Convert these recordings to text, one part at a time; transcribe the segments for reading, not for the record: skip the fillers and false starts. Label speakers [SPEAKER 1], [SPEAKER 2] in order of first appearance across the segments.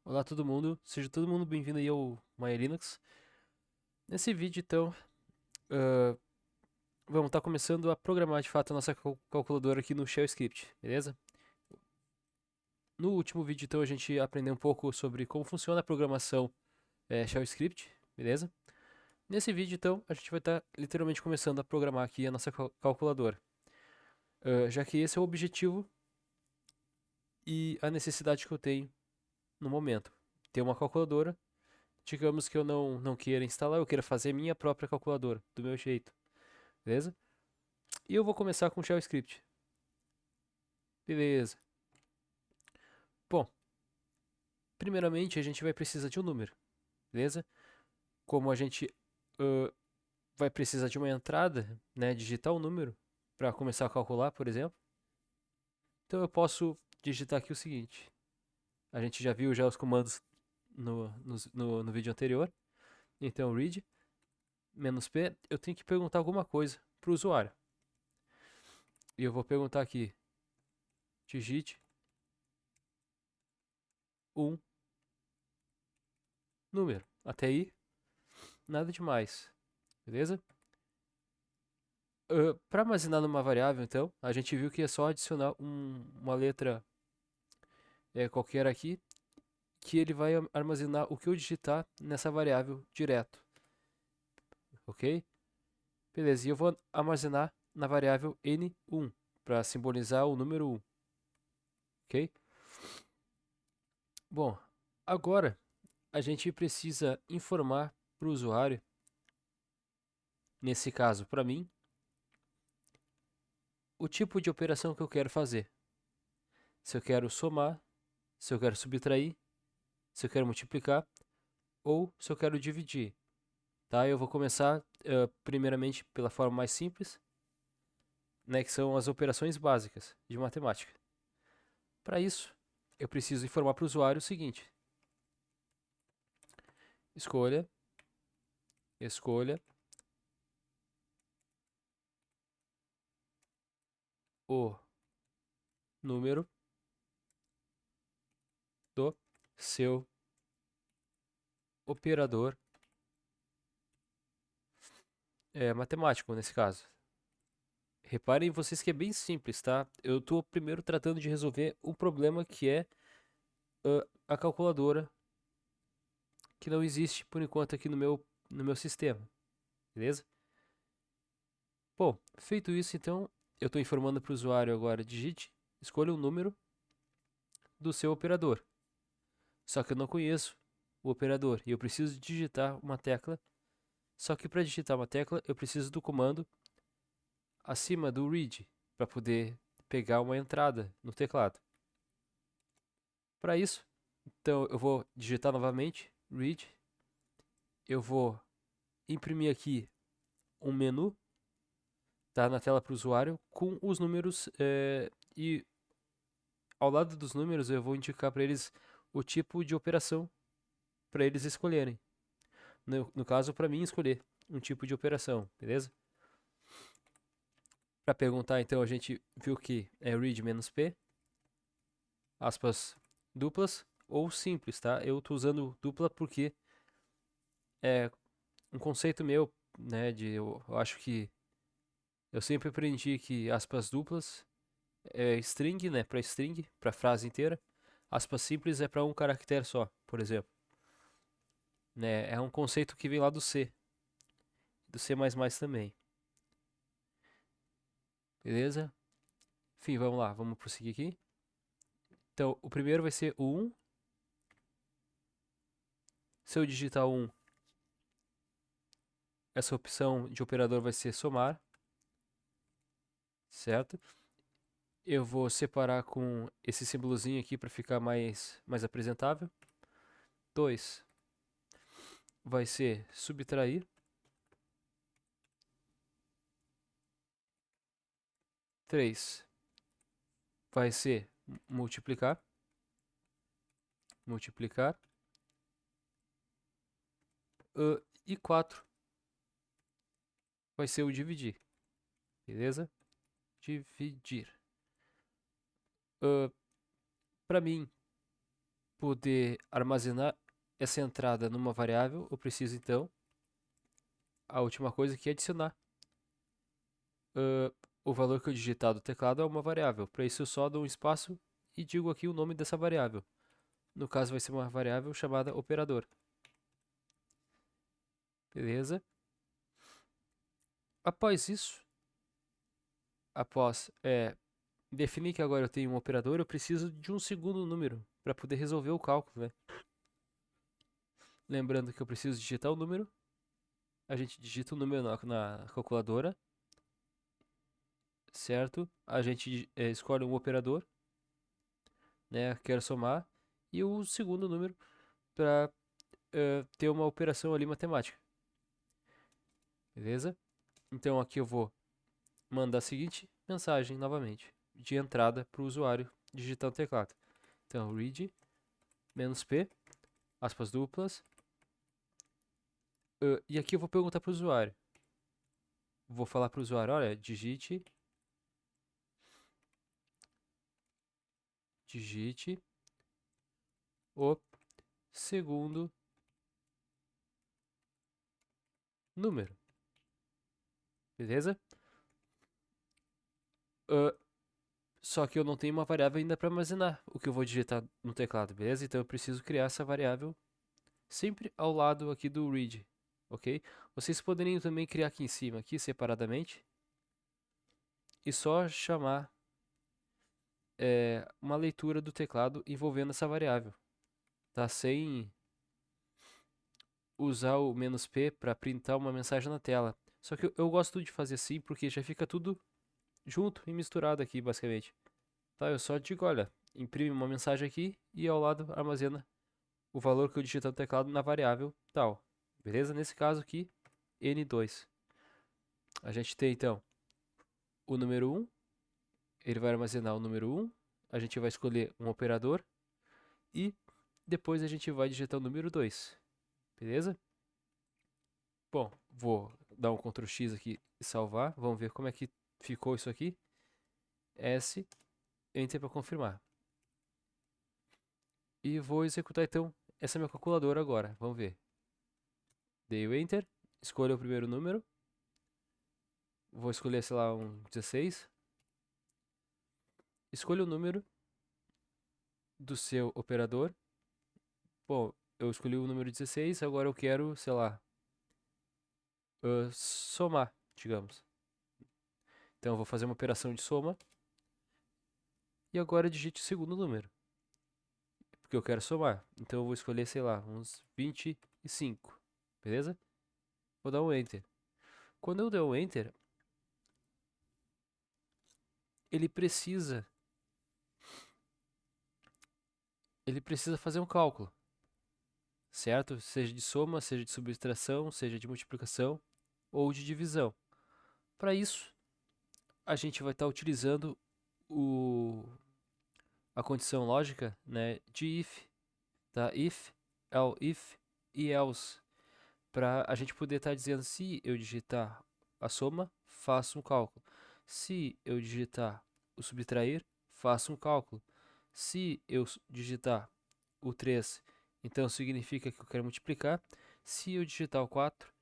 [SPEAKER 1] Olá todo mundo, seja todo mundo bem-vindo aí ao Maya Linux. Nesse vídeo então, ah, vamos estar começando a programar de fato a nossa calculadora aqui no Shell Script, beleza? No último vídeo então a gente aprendeu um pouco sobre como funciona a programação Shell Script, beleza? Nesse vídeo então a gente vai estar literalmente começando a programar aqui a nossa calculadora. Já que esse é o objetivo e a necessidade que eu tenho no momento. Ter uma calculadora. Digamos que eu não queira instalar, eu queira fazer minha própria calculadora, do meu jeito, beleza? E eu vou começar com o Shell Script. Beleza. Bom, primeiramente a gente vai precisar de um número, beleza? Como a gente ãh, vai precisar de uma entrada, né, digitar um número para começar a calcular, por exemplo. Então eu posso digitar aqui o seguinte. A gente já viu já os comandos no vídeo anterior. Então read "-p", eu tenho que perguntar alguma coisa para o usuário. E eu vou perguntar aqui, digite um número. Até aí, nada demais, beleza? Para armazenar numa variável, então, a gente viu que é só adicionar uma letra qualquer aqui, que ele vai armazenar o que eu digitar nessa variável direto, ok? Beleza, e eu vou armazenar na variável n1, para simbolizar o número 1, ok? Bom, agora a gente precisa informar para o usuário, nesse caso para mim, o tipo de operação que eu quero fazer. Se eu quero somar, se eu quero subtrair, se eu quero multiplicar ou se eu quero dividir. Tá? Eu vou começar primeiramente pela forma mais simples, né, que são as operações básicas de matemática. Para isso, eu preciso informar para o usuário o seguinte: escolha, escolha o número do seu operador matemático, nesse caso. Reparem vocês que é bem simples, tá? Eu estou primeiro tratando de resolver um problema que é a calculadora, que não existe por enquanto aqui no meu sistema, beleza? Bom, feito isso, então, eu estou informando para o usuário agora, digite, escolha o número do seu operador. Só que eu não conheço o operador e eu preciso digitar uma tecla. Só que para digitar uma tecla, eu preciso do comando acima do read para poder pegar uma entrada no teclado. Para isso, então eu vou digitar novamente read. Eu vou imprimir aqui um menu, tá, na tela para o usuário com os números e ao lado dos números eu vou indicar para eles o tipo de operação para eles escolherem. No caso, para mim escolher um tipo de operação, beleza? Para perguntar, então, a gente viu que é read "-p", aspas duplas ou simples, tá? Eu estou usando dupla porque é um conceito meu, né, eu acho que eu sempre aprendi que aspas duplas é string, né, para string, para frase inteira. Aspas simples é para um caractere só, por exemplo. Né? É um conceito que vem lá do C++ também. Beleza? Enfim, vamos lá, vamos prosseguir aqui. Então, o primeiro vai ser o 1. Se eu digitar 1, essa opção de operador vai ser somar, certo? Eu vou separar com esse símbolozinho aqui para ficar mais apresentável. 2 vai ser subtrair. 3 vai ser multiplicar. Multiplicar. E 4 vai ser o dividir. Beleza? Dividir. Para mim, poder armazenar essa entrada numa variável, eu preciso então, a última coisa que é adicionar o valor que eu digitar do teclado a uma variável. Para isso eu só dou um espaço e digo aqui o nome dessa variável. No caso vai ser uma variável chamada operador. Beleza? Após isso, após definir que agora eu tenho um operador, eu preciso de um segundo número para poder resolver o cálculo, né? Lembrando que eu preciso digitar o número, a gente digita o número na calculadora, certo? A gente escolhe um operador, né? Quero somar, e o segundo número para ter uma operação ali matemática, beleza? Então aqui eu vou mandar a seguinte mensagem novamente, de entrada para o usuário digitando o teclado. Então, read "-p", aspas duplas, e aqui eu vou perguntar para o usuário. Vou falar para o usuário, olha, digite o segundo número, beleza? Ah, só que eu não tenho uma variável ainda para armazenar o que eu vou digitar no teclado, beleza? Então eu preciso criar essa variável sempre ao lado aqui do read, ok? Vocês poderiam também criar aqui em cima, aqui separadamente, e só chamar uma leitura do teclado envolvendo essa variável, tá? Sem usar o "-p" para printar uma mensagem na tela. Só que eu gosto de fazer assim porque já fica tudo junto e misturado aqui, basicamente. Tá? Eu só digo, olha, imprime uma mensagem aqui e ao lado armazena o valor que eu digito no teclado na variável tal. Beleza? Nesse caso aqui, N2. A gente tem então o número 1, ele vai armazenar o número 1, a gente vai escolher um operador e depois a gente vai digitar o número 2. Beleza? Bom, vou dar um Ctrl X aqui e salvar. Vamos ver como é que ficou isso aqui. S, Enter para confirmar. E vou executar então essa minha calculadora agora. Vamos ver. Dei o Enter, escolho o primeiro número. Vou escolher, sei lá, um 16. Escolha o número do seu operador. Bom, eu escolhi o número 16, agora eu quero, sei lá, somar, digamos. Então eu vou fazer uma operação de soma. E agora digite o segundo número, porque eu quero somar. Então eu vou escolher, sei lá, uns 25, beleza? Vou dar um Enter. Quando eu der um Enter, ele precisa fazer um cálculo, certo? Seja de soma, seja de subtração, seja de multiplicação ou de divisão. Para isso, a gente vai estar utilizando a condição lógica, né, de if, tá? If, if e else, para a gente poder estar dizendo se eu digitar a soma, faço um cálculo. Se eu digitar o subtrair, faço um cálculo. Se eu digitar o 3, então significa que eu quero multiplicar. Se eu digitar o 4,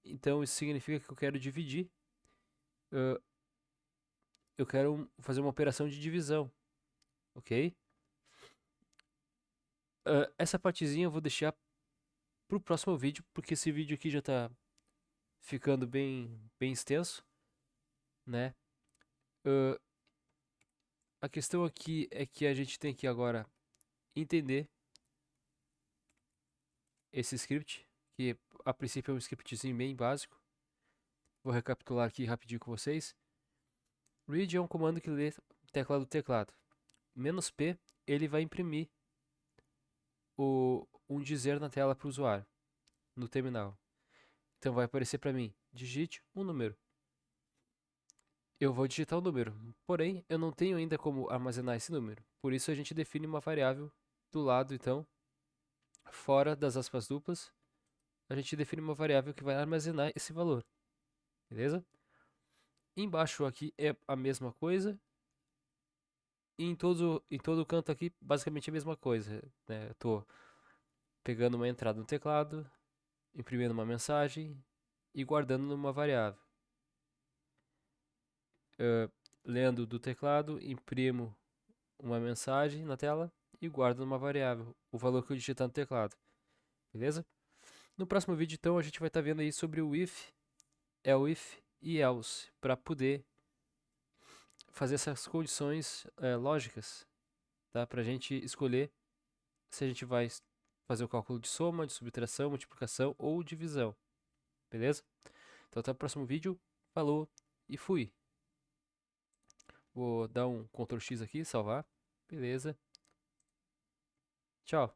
[SPEAKER 1] então isso significa que eu quero dividir. Eu quero fazer uma operação de divisão, ok? Essa partezinha eu vou deixar para o próximo vídeo, porque esse vídeo aqui já está ficando bem extenso, né? Uh, a questão aqui é que a gente tem que agora entender esse script, que a princípio é um scriptzinho bem básico. Vou recapitular aqui rapidinho com vocês. Read é um comando que lê tecla do teclado. "-p", ele vai imprimir um dizer na tela para o usuário, no terminal. Então vai aparecer para mim, digite um número. Eu vou digitar o número, porém eu não tenho ainda como armazenar esse número. Por isso a gente define uma variável do lado, então, fora das aspas duplas, a gente define uma variável que vai armazenar esse valor, beleza? Embaixo aqui é a mesma coisa, E em todo canto aqui, basicamente a mesma coisa, né? Eu tô pegando uma entrada no teclado, imprimindo uma mensagem e guardando numa variável. Lendo do teclado, imprimo uma mensagem na tela e guardo numa variável o valor que eu digitar no teclado, beleza? No próximo vídeo, então, a gente vai estar vendo aí sobre o if, elif e else para poder fazer essas condições lógicas, tá? Para a gente escolher se a gente vai fazer o cálculo de soma, de subtração, multiplicação ou divisão, beleza? Então até o próximo vídeo, falou e fui! Vou dar um Ctrl X aqui, salvar, beleza? Tchau!